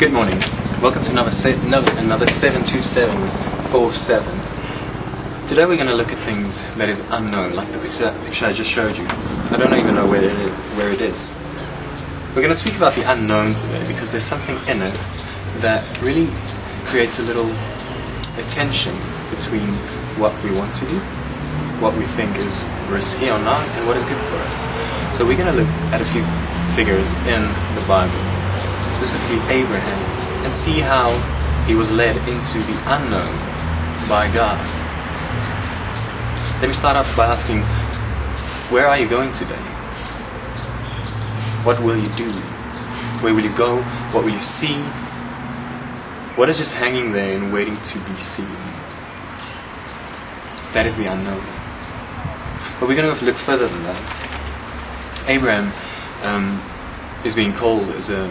Good morning. Welcome to another 72747. Today we're going to look at things that is unknown, like the picture I just showed you. I don't even know where it is. We're going to speak about the unknown today because there's something in it that really creates a little tension between what we want to do, what we think is risky or not, and what is good for us. So we're going to look at a few figures in the Bible, specifically Abraham, and see how he was led into the unknown by God. Let me start off by asking, where are you going today? What will you do? Where will you go? What will you see? What is just hanging there and waiting to be seen? That is the unknown. But we're going to look further than that. Abraham is being called as a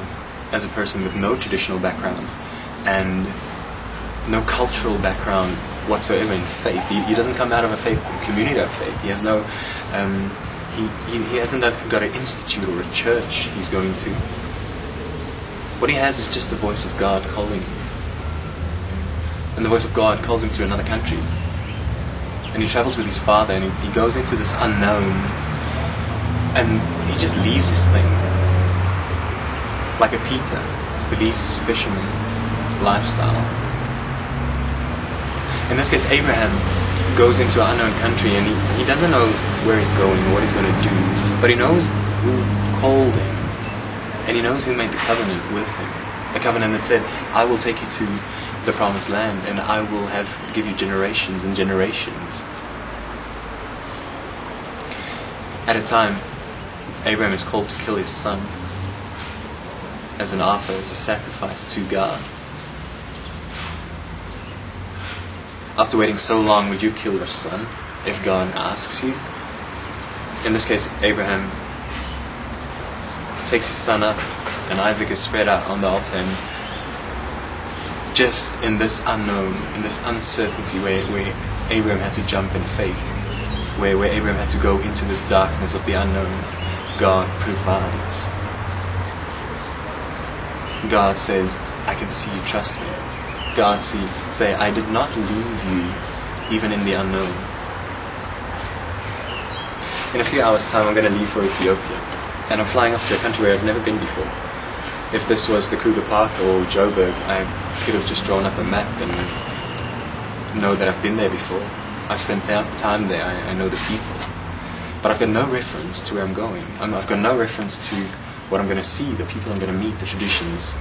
person with no traditional background and no cultural background whatsoever in faith. He doesn't come out of a community of faith. He has no, he hasn't got an institute or a church he's going to. What he has is just the voice of God calling him. And the voice of God calls him to another country. And he travels with his father, and he goes into this unknown, and he just leaves his thing. Like a Peter who leaves his fisherman lifestyle. In this case, Abraham goes into an unknown country, and he doesn't know where he's going or what he's going to do, but he knows who called him, and he knows who made the covenant with him. A covenant that said, I will take you to the promised land, and I will give you generations and generations. At a time, Abraham is called to kill his son as an offer, as a sacrifice to God. After waiting so long, would you kill your son if God asks you? In this case, Abraham takes his son up, and Isaac is spread out on the altar, and just in this unknown, in this uncertainty where Abraham had to jump in faith, where Abraham had to go into this darkness of the unknown, God provides. God says, I can see you trust me. God say, I did not leave you even in the unknown. In a few hours' time, I'm going to leave for Ethiopia, and I'm flying off to a country where I've never been before. If this was the Kruger Park or Joburg, I could have just drawn up a map and know that I've been there before. I've spent time there, I know the people. But I've got no reference to where I'm going. I've got no reference to what I'm going to see, the people I'm going to meet, the traditions.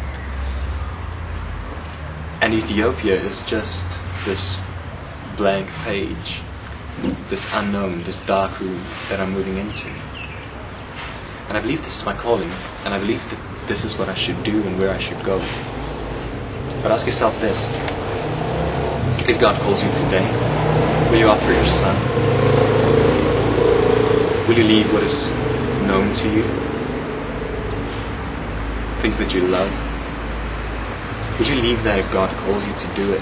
And Ethiopia is just this blank page, this unknown, this dark room that I'm moving into. And I believe this is my calling, and I believe that this is what I should do and where I should go. But ask yourself this: if God calls you today, will you offer your son? Will you leave what is known to you? Things that you love? Would you leave that if God calls you to do it?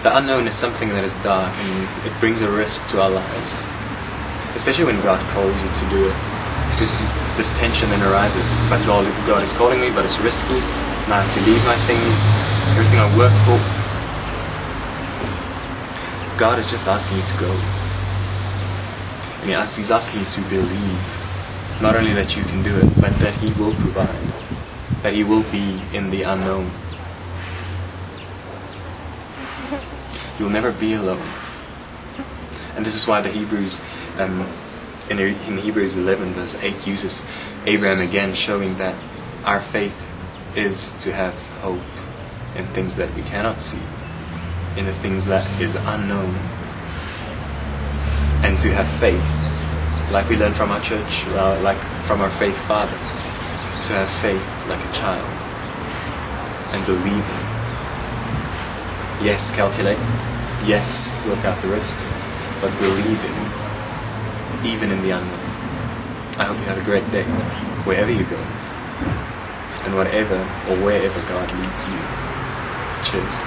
The unknown is something that is dark, and it brings a risk to our lives, especially when God calls you to do it. Because this tension then arises. But God is calling me, but it's risky. Now I have to leave my things, everything I work for. God is just asking you to go. And He's asking you to believe. Not only that you can do it, but that He will provide. That He will be in the unknown. You'll never be alone. And this is why the Hebrews, in Hebrews 11 verse 8, uses Abraham again, showing that our faith is to have hope in things that we cannot see, in the things that is unknown, and to have faith, like we learn from our church, like from our faith father, to have faith like a child, and believe. Yes, calculate. Yes, work out the risks, but believing, even in the unknown. I hope you have a great day, wherever you go, and whatever or wherever God leads you. Cheers.